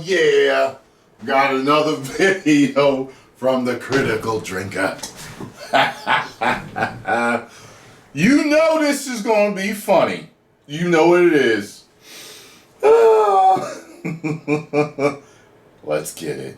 yeah, got another video from the Critical Drinker. You know this is going to be funny. You know what it is. Let's get it.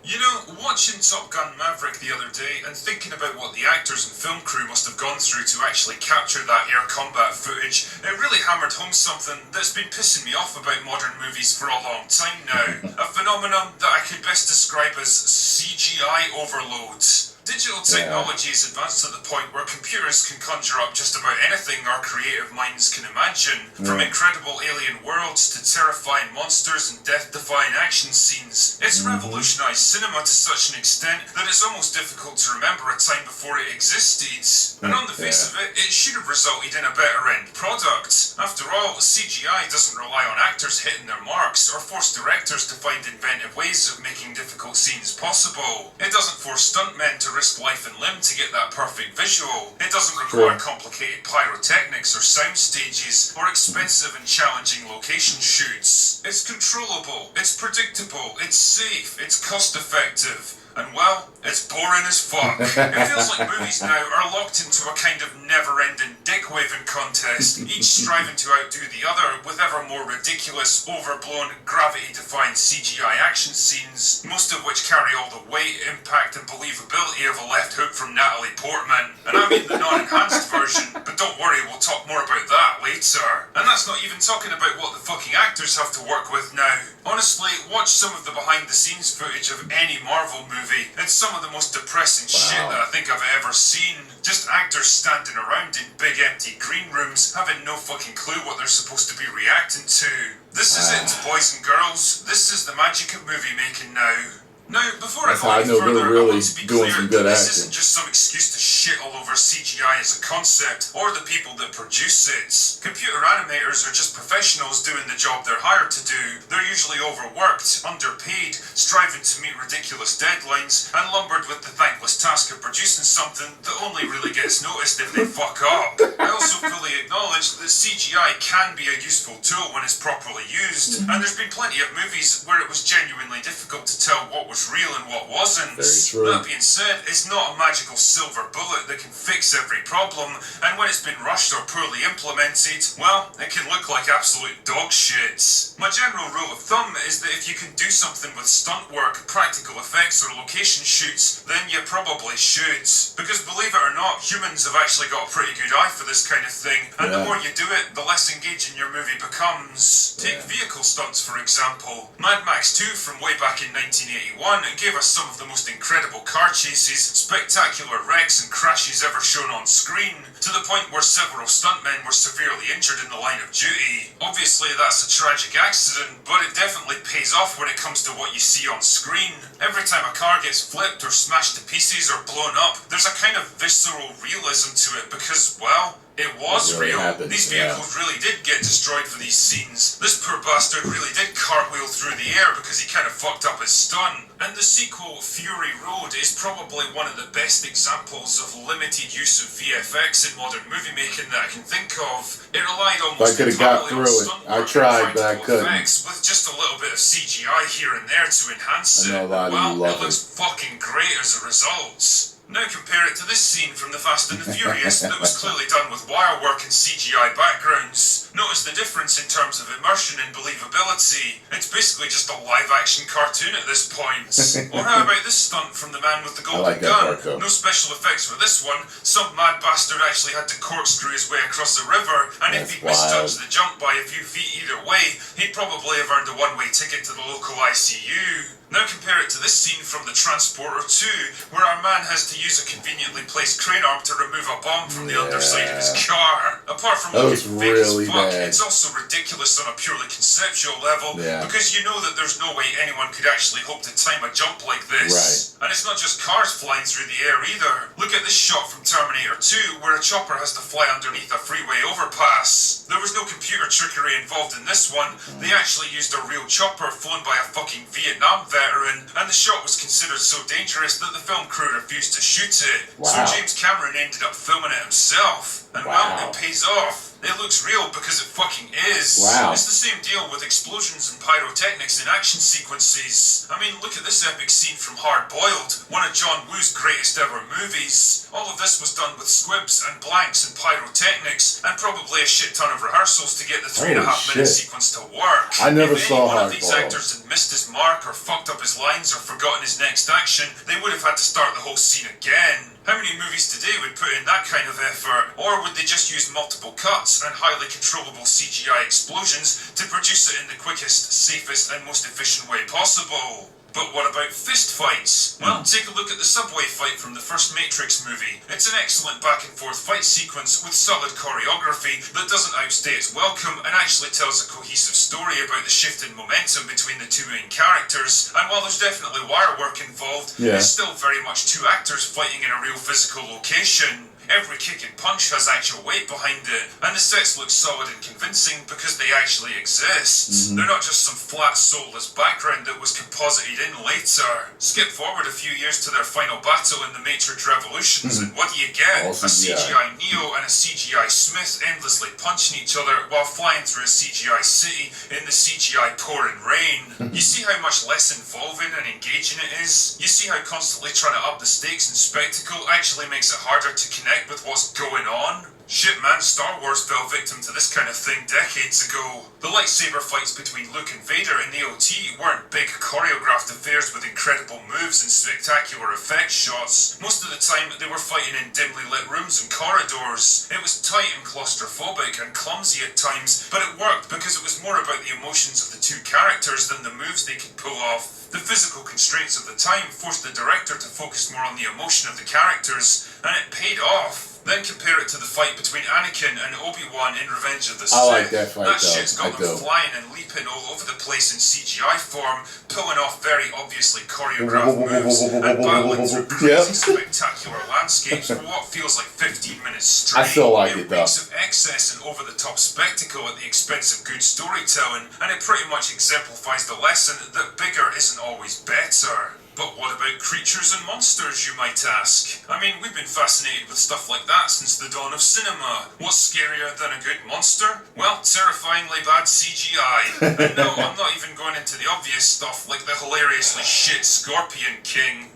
You know, watching Top Gun Maverick the other day and thinking about what the actors and film crew must have gone through to actually capture that air combat footage, it really hammered home something that's been pissing me off about modern movies for a long time now. A phenomenon that I could best describe as CGI overload. Digital technology is advanced to the point where computers can conjure up just about anything our creative minds can imagine, from incredible alien worlds to terrifying monsters and death-defying action scenes. It's revolutionized cinema to such an extent that it's almost difficult to remember a time before it existed. And on the face of it, it should have resulted in a better end product. After all, CGI doesn't rely on actors hitting their marks or force directors to find inventive ways of making difficult scenes possible. It doesn't force stuntmen to risk life and limb to get that perfect visual. It doesn't require complicated pyrotechnics or sound stages or expensive and challenging location shoots. It's controllable, it's predictable, it's safe, it's cost effective. And well, it's boring as fuck. It feels like movies now are locked into a kind of never-ending dick-waving contest, each striving to outdo the other with ever more ridiculous, overblown, gravity-defying CGI action scenes, most of which carry all the weight, impact and believability of a left hook from Natalie Portman. And I mean the non-enhanced version, but don't worry, we'll talk more about that later. And that's not even talking about what the fucking actors have to work with now. Honestly, watch some of the behind-the-scenes footage of any Marvel movie. It's some of the most depressing shit that I think I've ever seen. Just actors standing around in big empty green rooms, having no fucking clue what they're supposed to be reacting to. This is it, boys and girls. This is the magic of movie making now. Now, before I go any further, I want to be clear that this isn't just some excuse to shit all over CGI as a concept, or the people that produce it. Computer animators are just professionals doing the job they're hired to do. They're usually overworked, underpaid, striving to meet ridiculous deadlines, and lumbered with the thankless task of producing something that only really gets noticed if they fuck up. I also fully acknowledge that CGI can be a useful tool when it's properly used, and there's been plenty of movies where it was genuinely difficult to tell what was real and what wasn't. That being said, it's not a magical silver bullet that can fix every problem, and when it's been rushed or poorly implemented, well, it can look like absolute dog shit. My general rule of thumb is that if you can do something with stunt work, practical effects or location shoots, then you probably should. Because believe it or not, humans have actually got a pretty good eye for this kind of thing, and the more you do it, the less engaging your movie becomes. Take vehicle stunts for example. Mad Max 2 from way back in 1981 gave us some of the most incredible car chases, spectacular wrecks and crashes ever shown on screen, to the point where several stuntmen were severely injured in the line of duty. Obviously that's a tragic accident, but it definitely pays off when it comes to what you see on screen. Every time a car gets flipped or smashed to pieces or blown up, there's a kind of visceral realism to it because, well, it was real. These vehicles really did get destroyed for these scenes. This poor bastard really did cartwheel through the air because he kind of fucked up his stunt. And the sequel, Fury Road, is probably one of the best examples of limited use of VFX in modern movie making that I can think of. It relied almost entirely on stunt work and practical effects with just a little bit of CGI here and there to enhance it. Well, it looks fucking great as a result. Now compare it to this scene from The Fast and the Furious that was clearly done with wire work and CGI backgrounds. Notice the difference in terms of immersion and believability. It's basically just a live-action cartoon at this point. Or how about this stunt from The Man with the Golden Gun? No special effects for this one. Some mad bastard actually had to corkscrew his way across the river, and if he'd misjudged the jump by a few feet either way, he'd probably have earned a one-way ticket to the local ICU. Now compare it to this scene from The Transporter 2, where our man has to use a conveniently placed crane arm to remove a bomb from the underside of his car. Apart from looking fake as fuck, it's also ridiculous on a purely conceptual level, because you know that there's no way anyone could actually hope to time a jump like this. And it's not just cars flying through the air either. Look at this shot from Terminator 2, where a chopper has to fly underneath a freeway overpass. There was no computer trickery involved in this one. They actually used a real chopper flown by a fucking Vietnam veteran, and the shot was considered so dangerous that the film crew refused to shoot it. So James Cameron ended up filming it himself. And well, it pays off. It looks real because it fucking is. Wow. It's the same deal with explosions and pyrotechnics in action sequences. I mean, look at this epic scene from Hard Boiled, one of John Woo's greatest ever movies. All of this was done with squibs and blanks and pyrotechnics, and probably a shit ton of rehearsals to get the 3.5 minute sequence to work. I never if saw any one Hard of these Boiled. actors had missed his mark or fucked up his lines or forgotten his next action, they would have had to start the whole scene again. How many movies today would put in that kind of effort? Or would they just use multiple cuts and highly controllable CGI explosions to produce it in the quickest, safest and most efficient way possible? But what about fist fights? Well, take a look at the subway fight from the first Matrix movie. It's an excellent back and forth fight sequence with solid choreography that doesn't outstay its welcome and actually tells a cohesive story about the shift in momentum between the two main characters. And while there's definitely wire work involved, it's still very much two actors fighting in a real physical location. Every kick and punch has actual weight behind it, and the sets look solid and convincing because they actually exist. They're not just some flat, soulless background that was composited in later. Skip forward a few years to their final battle in the Matrix Revolutions, and what do you get? A CGI Neo and a CGI Smith endlessly punching each other while flying through a CGI city in the CGI pouring rain. You see how much less involving and engaging it is? You see how constantly trying to up the stakes and spectacle actually makes it harder to connect with what's going on? Shit man, Star Wars fell victim to this kind of thing decades ago. The lightsaber fights between Luke and Vader in AOT weren't big choreographed affairs with incredible moves and spectacular effect shots. Most of the time they were fighting in dimly lit rooms and corridors. It was tight and claustrophobic and clumsy at times, but it worked because it was more about the emotions of the two characters than the moves they could pull off. The physical constraints of the time forced the director to focus more on the emotion of the characters, and it paid off. Then compare it to the fight between Anakin and Obi-Wan in Revenge of the Sith. I like that fight, That shit's got them flying and leaping all over the place in CGI form, pulling off very obviously choreographed moves, and battling through crazy spectacular landscapes for what feels like 15 minutes straight. I still like it though. It reeks of excess and over-the-top spectacle at the expense of good storytelling, and it pretty much exemplifies the lesson that bigger isn't always better. But what about creatures and monsters, you might ask? I mean, we've been fascinated with stuff like that since the dawn of cinema. What's scarier than a good monster? Well, terrifyingly bad CGI. And no, I'm not even going into the obvious stuff like the hilariously shit Scorpion King.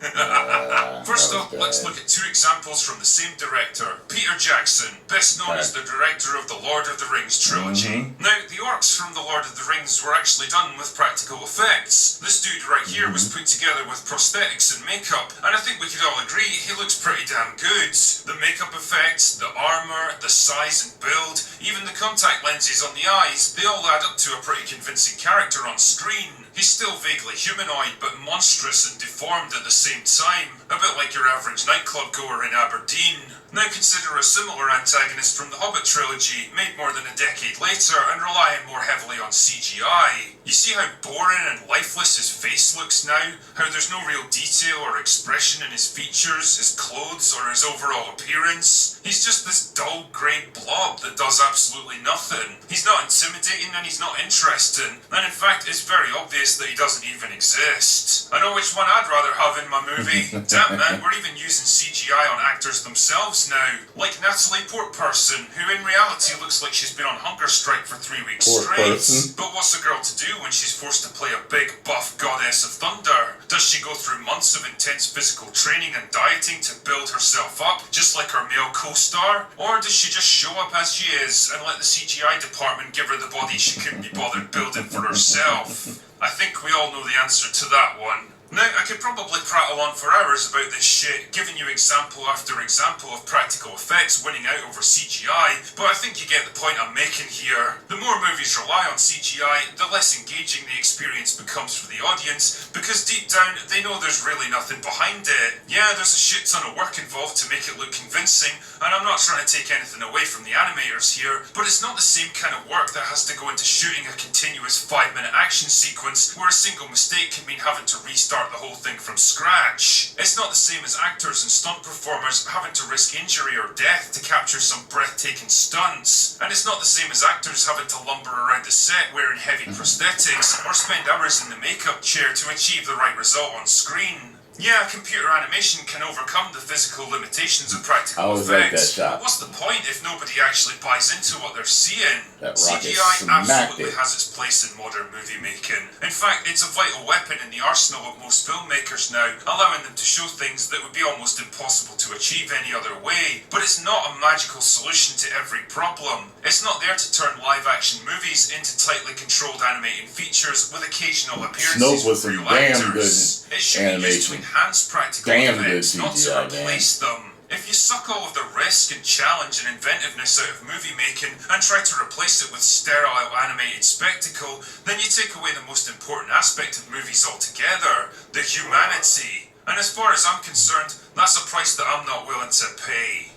First up, let's look at two examples from the same director, Peter Jackson, best known as the director of the Lord of the Rings trilogy. Now, the orcs from the Lord of the Rings were actually done with practical effects. This dude right here was put together with prosthetics and makeup, and I think we could all agree he looks pretty damn good. The makeup effects, the armour, the size and build, even the contact lenses on the eyes, they all add up to a pretty convincing character on screen. He's still vaguely humanoid, but monstrous and deformed at the same time, a bit like your average nightclub goer in Aberdeen. Now consider a similar antagonist from the Hobbit trilogy, made more than a decade later and relying more heavily on CGI. You see how boring and lifeless his face looks now? How there's no real detail or expression in his features, his clothes, or his overall appearance? He's just this dull grey blob that does absolutely nothing. He's not intimidating and he's not interesting, and in fact it's very obvious that he doesn't even exist. I know which one I'd rather have in my movie. Damn man, we're even using CGI on actors themselves now, like Natalie Portperson, who in reality looks like she's been on hunger strike for 3 weeks straight. But what's a girl to do when she's forced to play a big buff goddess of thunder? Does she go through months of intense physical training and dieting to build herself up, just like her male co-star? Or does she just show up as she is and let the CGI department give her the body she couldn't be bothered building for herself? I think we all know the answer to that one. Now, I could probably prattle on for hours about this shit, giving you example after example of practical effects winning out over CGI, but I think you get the point I'm making here. The more movies rely on CGI, the less engaging the experience becomes for the audience, because deep down, they know there's really nothing behind it. Yeah, there's a shit ton of work involved to make it look convincing, and I'm not trying to take anything away from the animators here, but it's not the same kind of work that has to go into shooting a continuous 5-minute action sequence where a single mistake can mean having to restart the whole thing from scratch. It's not the same as actors and stunt performers having to risk injury or death to capture some breathtaking stunts. And it's not the same as actors having to lumber around the set wearing heavy prosthetics or spend hours in the makeup chair to achieve the right result on screen. Yeah, computer animation can overcome the physical limitations of practical I always like that effects. shot. But what's the point if nobody actually buys into what they're seeing? That rocket CGI smacked absolutely it. has its place in modern movie making. In fact, it's a vital weapon in the arsenal of most filmmakers now, allowing them to show things that would be almost impossible to achieve any other way. But it's not a magical solution to every problem. It's not there to turn live-action movies into tightly controlled animated features with occasional appearances Snoke was from some real damn actors. It should be used to animation. enhance practical Damn good effects, not to CGI, replace them. If you suck all of the risk and challenge and inventiveness out of movie making and try to replace it with sterile animated spectacle, then you take away the most important aspect of movies altogether, the humanity. And as far as I'm concerned, that's a price that I'm not willing to pay.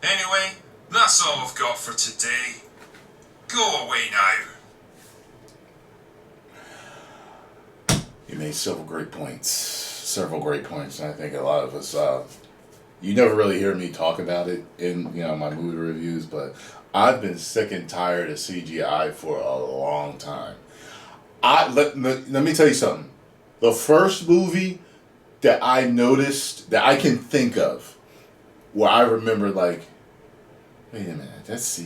Anyway, that's all I've got for today. Go away now. You made several great points, and I think a lot of us, you never really hear me talk about it in, my movie reviews, but I've been sick and tired of CGI for a long time. Let me tell you something. The first movie that I noticed, that I can think of, where I remember like, wait a minute, that's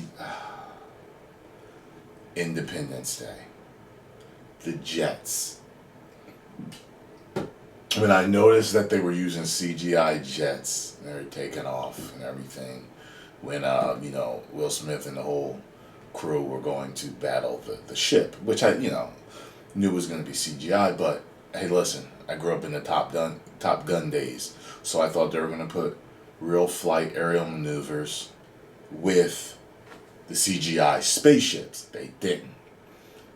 Independence Day. The Jets. When I noticed that they were using CGI jets, they were taking off and everything. When Will Smith and the whole crew were going to battle the ship, which I knew was going to be CGI. But hey, listen, I grew up in the Top Gun days, so I thought they were going to put real flight aerial maneuvers with the CGI spaceships. They didn't.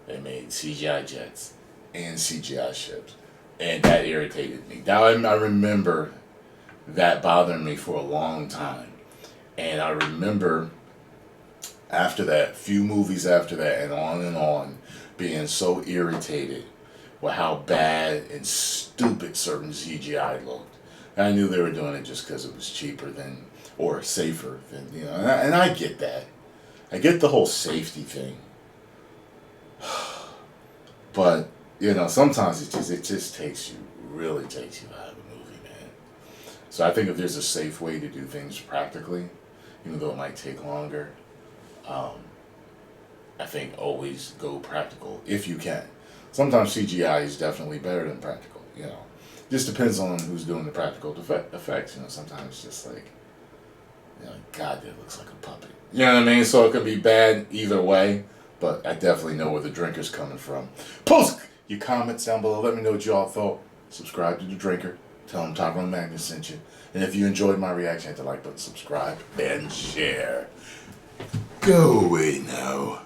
They made CGI jets and CGI ships. And that irritated me. Now I remember that bothering me for a long time. And I remember after that, few movies after that, and on, being so irritated with how bad and stupid certain CGI looked. And I knew they were doing it just because it was cheaper or safer than, and I get that. I get the whole safety thing. But sometimes it just really takes you out of the movie, man. So I think if there's a safe way to do things practically, even though it might take longer, I think always go practical if you can. Sometimes CGI is definitely better than practical, Just depends on who's doing the practical effects, Sometimes it's just like, God, that looks like a puppet. You know what I mean? So it could be bad either way, but I definitely know where the drinker's coming from. Post your comments down below. Let me know what y'all thought. Subscribe to The Drinker. Tell them Tyrone Magnus sent you. And if you enjoyed my reaction, hit the like button, subscribe, and share. Go away now.